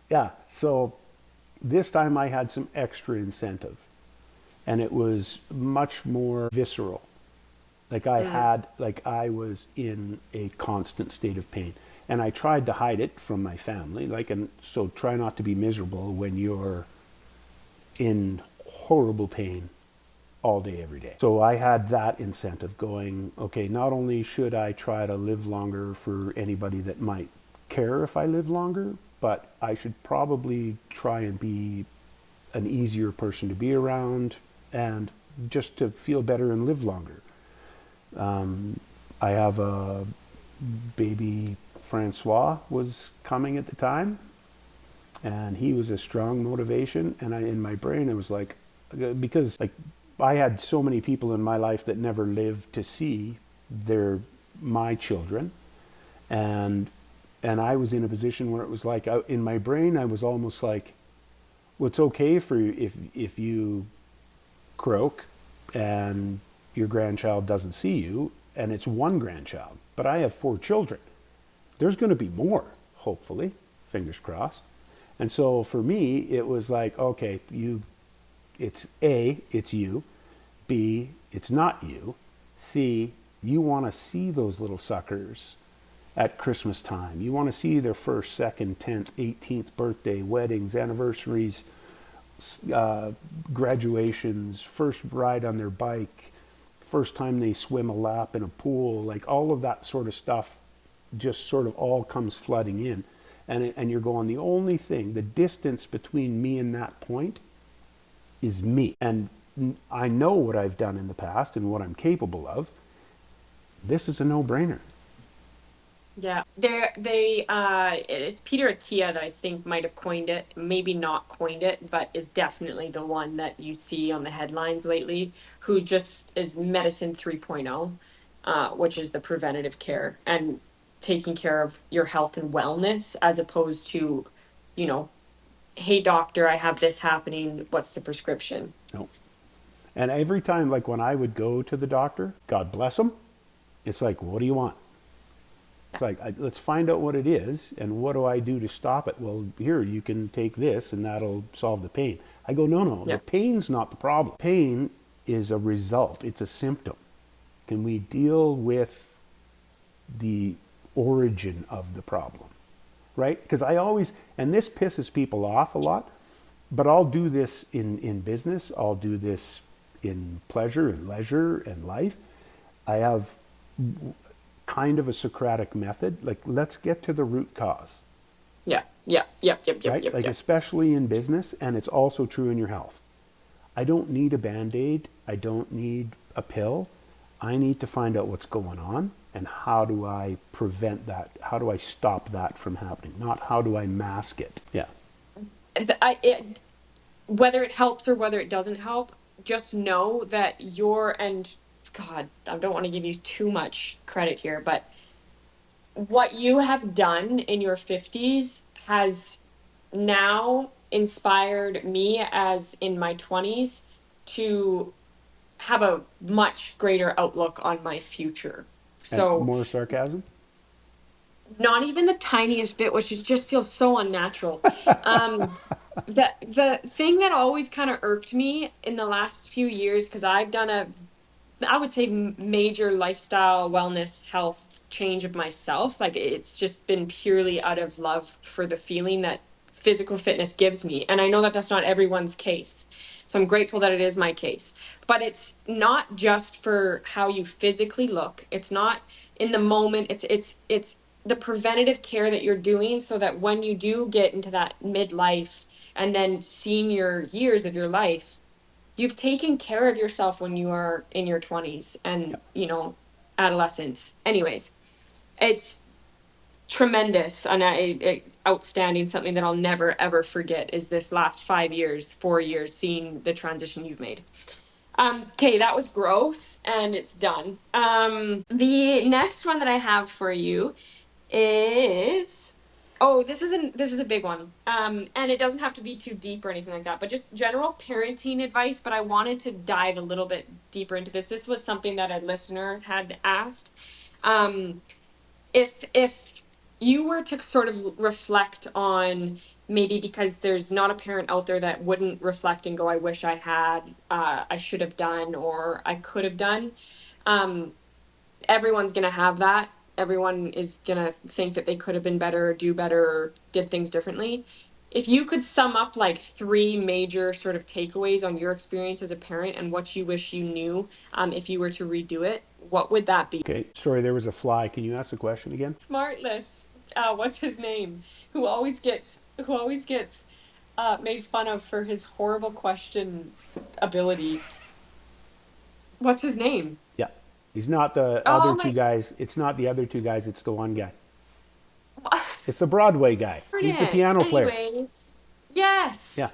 Yeah, so this time I had some extra incentive, and it was much more visceral. Like I was in a constant state of pain, and I tried to hide it from my family. And so try not to be miserable when you're in horrible pain all day, every day. So I had that incentive going, okay, not only should I try to live longer for anybody that might care if I live longer, but I should probably try and be an easier person to be around and just to feel better and live longer. I have a baby, Francois was coming at the time, and he was a strong motivation. And in my brain, I was like, because I had so many people in my life that never lived to see my children, and I was in a position where it was like, in my brain, I was almost like, well, it's okay for you if you croak and your grandchild doesn't see you, and it's one grandchild. But I have 4 children. There's going to be more, hopefully, fingers crossed. And so for me, it was like, okay, it's A, it's you. B, it's not you. C, you want to see those little suckers at Christmas time. You want to see their 1st, 2nd, 10th, 18th birthday, weddings, anniversaries, graduations, first ride on their bike, first time they swim a lap in a pool, like all of that sort of stuff just sort of all comes flooding in. And you're going, the only thing, the distance between me and that point is me. And I know what I've done in the past and what I'm capable of. This is a no-brainer. Yeah, it's Peter Attia that I think might have coined it, maybe not coined it, but is definitely the one that you see on the headlines lately, who just is medicine 3.0, which is the preventative care and taking care of your health and wellness, as opposed to, you know, hey doctor, I have this happening, what's the prescription? No. And every time, like when I would go to the doctor, God bless him, it's like, what do you want? It's like, let's find out what it is, and what do I do to stop it? Well, here, you can take this, and that'll solve the pain. I go, no, the pain's not the problem. Pain is a result. It's a symptom. Can we deal with the origin of the problem, right? Because I always, and this pisses people off a lot, but I'll do this in business. I'll do this in pleasure and leisure and life. I have kind of a Socratic method, like let's get to the root cause. Yep. Right? Like especially in business, and it's also true in your health. I don't need a Band-Aid. I don't need a pill. I need to find out what's going on and how do I prevent that? How do I stop that from happening? Not how do I mask it? Yeah. Whether it helps or whether it doesn't help, just know that God, I don't want to give you too much credit here, but what you have done in your 50s has now inspired me, as in my 20s, to have a much greater outlook on my future. So and more sarcasm? Not even the tiniest bit, which just feels so unnatural. The thing that always kind of irked me in the last few years, because I've done I would say major lifestyle, wellness, health change of myself. Like it's just been purely out of love for the feeling that physical fitness gives me. And I know that that's not everyone's case. So I'm grateful that it is my case. But it's not just for how you physically look. It's not in the moment. It's the preventative care that you're doing so that when you do get into that midlife and then senior years of your life, you've taken care of yourself when you are in your 20s and, adolescence. Anyways, it's tremendous and outstanding. Something that I'll never, ever forget is this last 4 years, seeing the transition you've made. Okay, that was gross and it's done. The next one that I have for you is... Oh, this is a big one. And it doesn't have to be too deep or anything like that, but just general parenting advice. But I wanted to dive a little bit deeper into this. This was something that a listener had asked. If you were to sort of reflect on, maybe because there's not a parent out there that wouldn't reflect and go, I wish I had, I should have done, or I could have done. Everyone's going to have that. Everyone is going to think that they could have been better, or do better, or did things differently. If you could sum up like 3 major sort of takeaways on your experience as a parent and what you wish you knew, if you were to redo it, what would that be? Okay, sorry, there was a fly. Can you ask the question again? Smartless. What's his name? Who always gets made fun of for his horrible question ability. What's his name? Yeah. He's not the other two guys. It's not the other 2 guys. It's the one guy. It's the Broadway guy. He's the piano player. Anyways, yes. Yeah.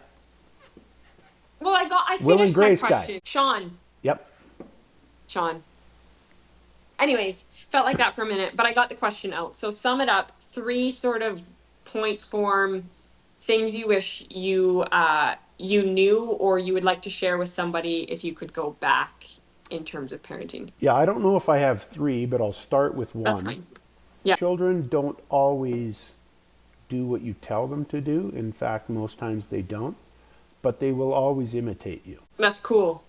Well, I Will and finished Grace my question. guy. Sean. Yep. Sean. Anyways, felt like that for a minute, but I got the question out. So sum it up. 3 sort of point form things you wish you knew or you would like to share with somebody if you could go back in terms of parenting. Yeah, I don't know if I have 3, but I'll start with 1. That's fine. Yeah. Children don't always do what you tell them to do. In fact, most times they don't, but they will always imitate you. That's cool.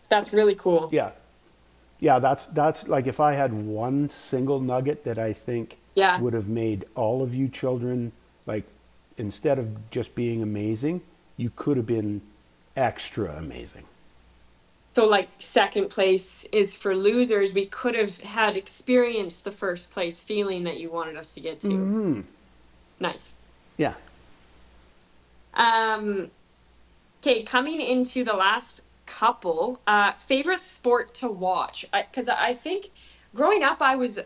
That's really cool. Yeah. Yeah, that's like, if I had one single nugget that I think would have made all of you children, like, instead of just being amazing, you could have been extra amazing. So like second place is for losers. We could have had experienced the first place feeling that you wanted us to get to. Mm-hmm. Nice. Yeah. Um, okay, coming into the last couple, favorite sport to watch? Because I think growing up, I was,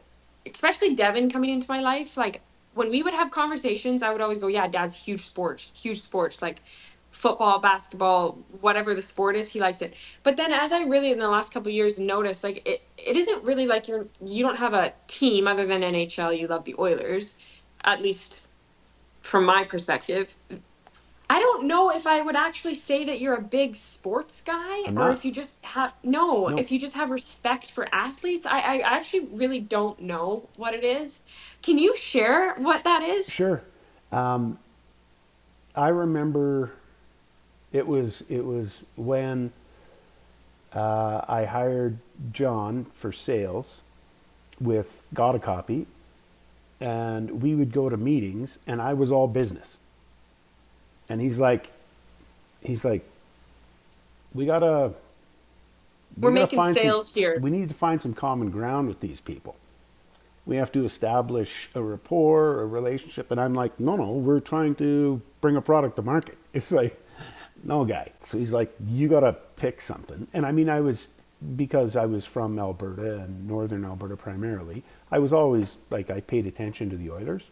especially Devin coming into my life, like when we would have conversations, I would always go, yeah, dad's huge sports, like football, basketball, whatever the sport is, he likes it. But then as I really in the last couple of years noticed, like it isn't really like you don't have a team other than NHL, you love the Oilers, at least from my perspective. I don't know if I would actually say that you're a big sports guy I'm or not. if you just have no, No. if you just have respect for athletes. I actually really don't know what it is. Can you share what that is? Sure. Um, I remember it was when I hired John for sales with Got a Copy, and we would go to meetings, and I was all business, and he's like, we gotta we We're gotta making find some sales here. we need to find some common ground with these people. We have to establish a rapport, a relationship. And I'm like, no, we're trying to bring a product to market. It's like, no, guy. So he's like, you got to pick something. And I mean, because I was from Alberta and northern Alberta primarily, I was always like, I paid attention to the Oilers.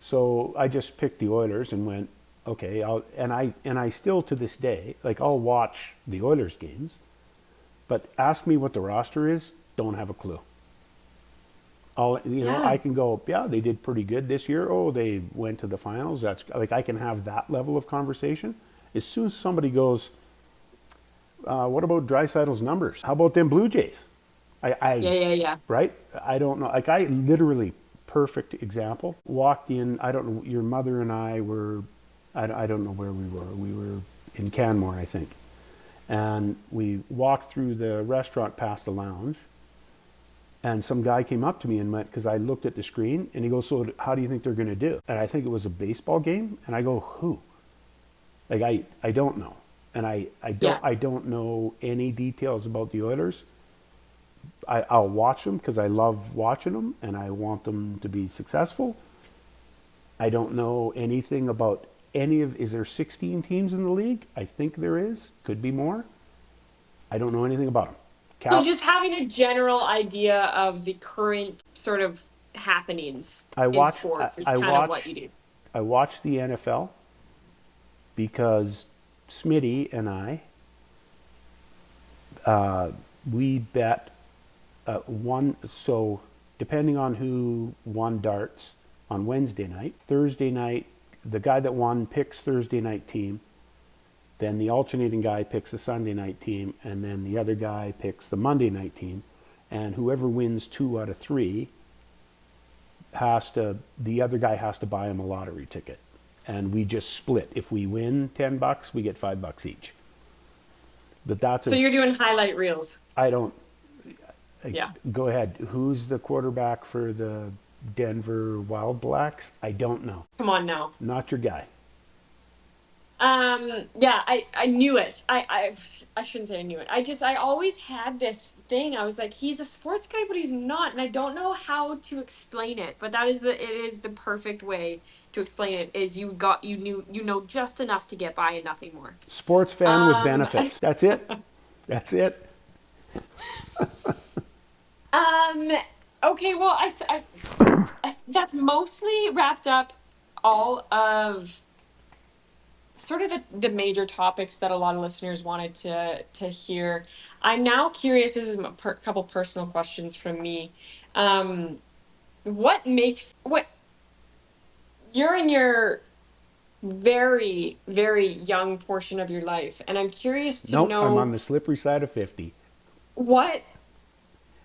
So I just picked the Oilers and went, okay, and I still to this day, like I'll watch the Oilers games, but ask me what the roster is, don't have a clue. Yeah. I can go, yeah, they did pretty good this year. Oh, they went to the finals. That's like I can have that level of conversation. As soon as somebody goes, what about Dreisaitl's numbers? How about them Blue Jays? Yeah, yeah, yeah. Right? I don't know. Like I literally, perfect example. Walked in. I don't know. Your mother and I were. I don't know where we were. We were in Canmore, I think, and we walked through the restaurant past the lounge. And some guy came up to me and went, because I looked at the screen, and he goes, so how do you think they're going to do? And I think it was a baseball game. And I go, who? Like, I don't know. And Yeah. I don't know any details about the Oilers. I'll watch them because I love watching them and I want them to be successful. I don't know anything about is there 16 teams in the league? I think there is. Could be more. I don't know anything about them. So just having a general idea of the current sort of happenings I in watch, I, sports is I kind of what watch, you do. I watch the NFL because Smitty and I, we bet one. So depending on who won darts on Wednesday night, Thursday night, the guy that won picks Thursday night team. Then the alternating guy picks the Sunday night team, and then the other guy picks the Monday night team. And whoever wins 2 out of 3 the other guy has to buy him a lottery ticket. And we just split. If we win $10, we get $5 each. But So you're doing highlight reels. I don't, Yeah. go ahead. Who's the quarterback for the Denver Wild Blacks? I don't know. Come on now. Not your guy. Yeah, I knew it. I shouldn't say I knew it. I always had this thing. I was like, he's a sports guy, but he's not, and I don't know how to explain it. But it is the perfect way to explain it. Is you know just enough to get by and nothing more. Sports fan with Um, benefits. That's it. That's it. um, okay, well, that's mostly wrapped up all of sort of the major topics that a lot of listeners wanted to hear. I'm now curious. This is a couple personal questions from me. Um, what you're in your very very young portion of your life, and I'm curious to Nope, I'm on know the slippery side of 50. what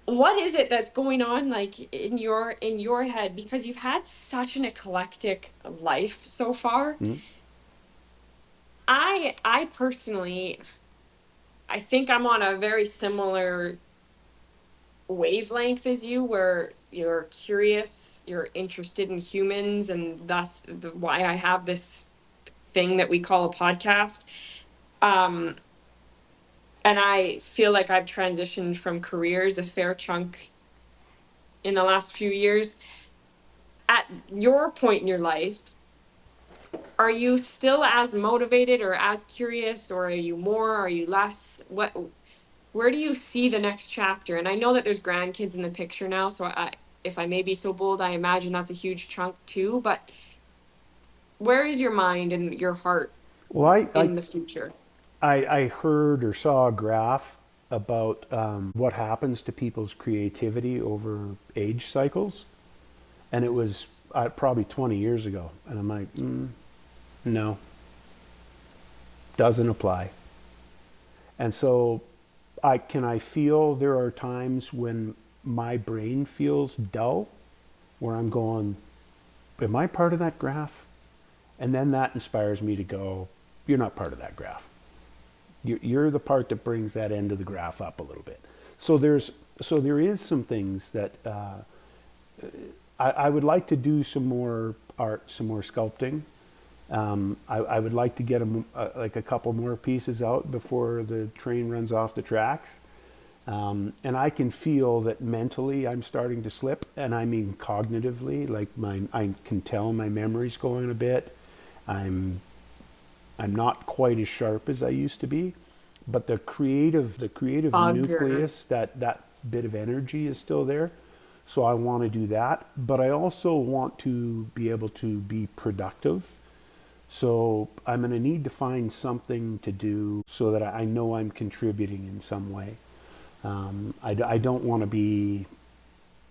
what is it that's going on like in your head, because you've had such an eclectic life so far. Hmm? I personally, I think I'm on a very similar wavelength as you, where you're curious, you're interested in humans, and thus why I have this thing that we call a podcast. Um, and I feel like I've transitioned from careers a fair chunk in the last few years. At your point in your life, are you still as motivated or as curious, or are you more, are you less? Where do you see the next chapter? And I know that there's grandkids in the picture now, so if I may be so bold, I imagine that's a huge chunk too, but where is your mind and your heart Well, in the future? I heard or saw a graph about what happens to people's creativity over age cycles, and it was probably 20 years ago, and I'm like, no, doesn't apply. And so I feel there are times when my brain feels dull, where I'm going, am I part of that graph? And then that inspires me to go, you're not part of that graph. You're the part that brings that end of the graph up a little bit. So there is some things that I would like to do some more art, some more sculpting. I would like to get like a couple more pieces out before the train runs off the tracks. And I can feel that mentally I'm starting to slip, and I mean cognitively, like I can tell my memory's going a bit. I'm not quite as sharp as I used to be, but the creative Bugger. nucleus, that bit of energy is still there. So I want to do that, but I also want to be able to be productive. So I'm going to need to find something to do so that I know I'm contributing in some way. I don't want to be.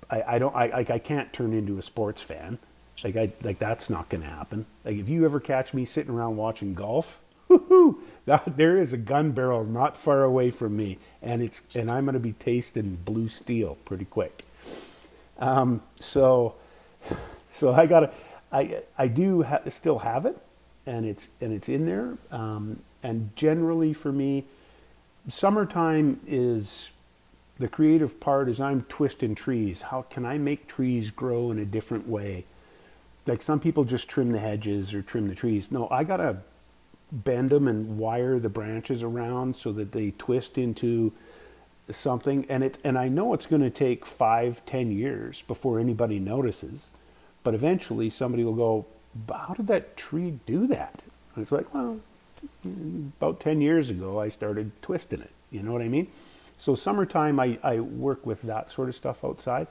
I can't turn into a sports fan. Like that's not going to happen. Like if you ever catch me sitting around watching golf, whoo, there is a gun barrel not far away from me, and I'm going to be tasting blue steel pretty quick. So I gotta, I do still have it, and it's in there. And generally for me, summertime is the creative part. Is I'm twisting trees. How can I make trees grow in a different way? Like some people just trim the hedges or trim the trees. No, I gotta bend them and wire the branches around so that they twist into something. And I know it's going to take 5-10 years before anybody notices, but eventually somebody will go, how did that tree do that? And it's like, well, about 10 years ago I started twisting it. You know what I mean? So summertime I work with that sort of stuff outside.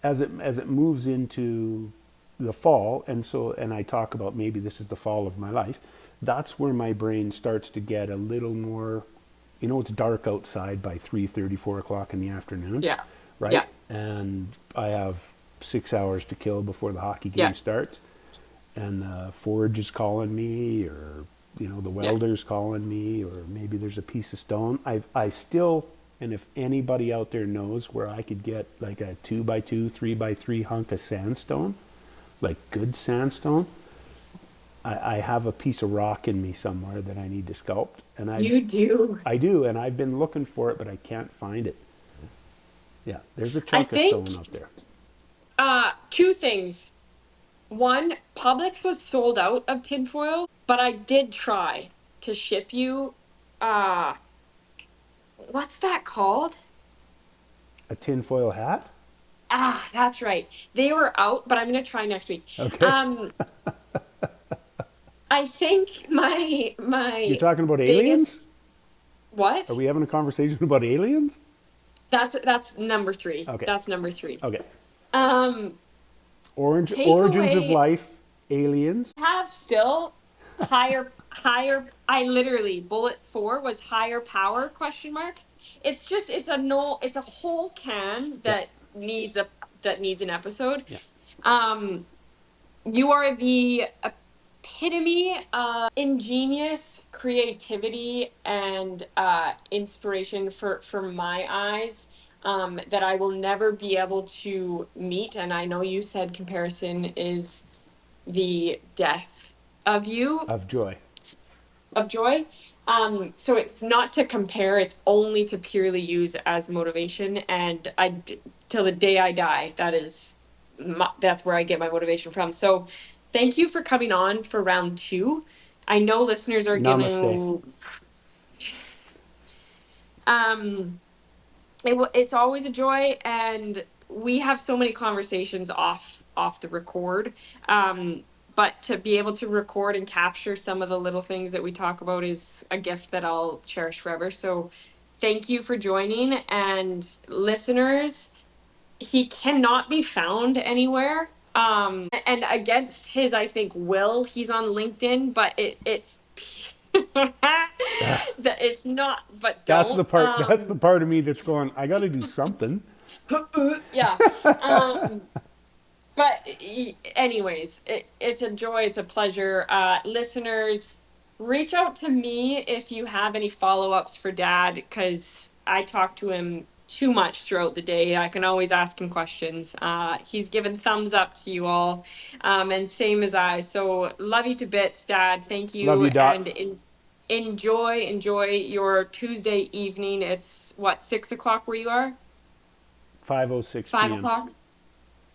As it moves into the fall, and I talk about maybe this is the fall of my life, that's where my brain starts to get a little more, it's dark outside by 3:30, 4 o'clock in the afternoon, Yeah. right? Yeah. And I have 6 hours to kill before the hockey Yeah. game starts, and the forge is calling me, or the Yeah. welder's calling me, or maybe there's a piece of stone. I still, and if anybody out there knows where I could get like a 2x2, 3x3 hunk of sandstone, like good sandstone, I have a piece of rock in me somewhere that I need to sculpt, and You do. I do, and I've been looking for it, but I can't find it. Yeah, there's a I chunk of think stone up there. two things. One, Publix was sold out of tinfoil, but I did try to ship you. Uh, what's that called? A tinfoil hat? That's right. They were out, but I'm gonna try next week. Okay. Um, I think my You're my talking about aliens? biggest Are what? we having a conversation about aliens? That's number three. Okay. That's number three. Okay. Um, Origins of takeaway life, aliens. have still higher. I literally bullet four was higher power question mark. It's just it's a no. It's a whole can Yeah. that needs an episode. Yeah. Um, you are the epitome of ingenious creativity and inspiration for my eyes, that I will never be able to meet. And I know you said comparison is the death of you, Of joy. of joy. So it's not to compare, it's only to purely use as motivation. And till the day I die, that's where I get my motivation from. So thank you for coming on for round two. I know listeners are Namaste. gonna It's always a joy, and we have so many conversations off the record. But to be able to record and capture some of the little things that we talk about is a gift that I'll cherish forever. So thank you for joining, and listeners, he cannot be found anywhere. And against his, I think, will, he's on LinkedIn, but it's Ah, that it's not, but that's the don't. part. That's the part of me that's going. I got to do something. Yeah. Um, but anyways, it's a joy. It's a pleasure. Listeners, reach out to me if you have any follow-ups for Dad, because I talk to him too much throughout the day. I can always ask him questions. He's given thumbs up to you all, and same as I. So love you to bits, Dad. Thank Love you, you, and dots. enjoy your Tuesday evening. It's what, 6 o'clock where you are? 5:06 Five p.m. o'clock.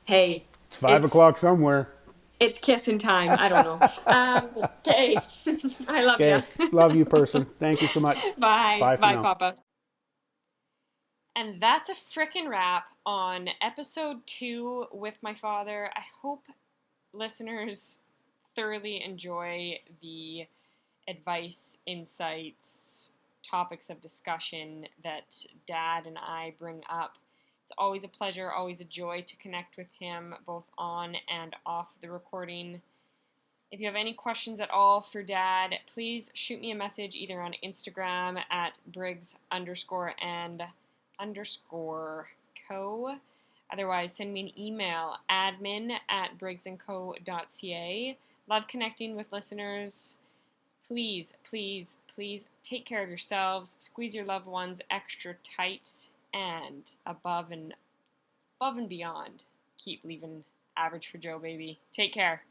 Hey, It's 5 o'clock it's somewhere. it's kissing time. I don't know. Okay. I love you. Okay. Love you, person. Thank you so much. Bye. Bye for Bye, now. Papa. And that's a frickin' wrap on episode 2 with my father. I hope listeners thoroughly enjoy the advice, insights, topics of discussion that Dad and I bring up. It's always a pleasure, always a joy to connect with him, both on and off the recording. If you have any questions at all for Dad, please shoot me a message either on Instagram at Briggs_and_co. Otherwise, send me an email, admin@briggsandco.ca. Love connecting with listeners. Please, please, please take care of yourselves. Squeeze your loved ones extra tight, and above and beyond, keep leaving average for Joe, baby. Take care.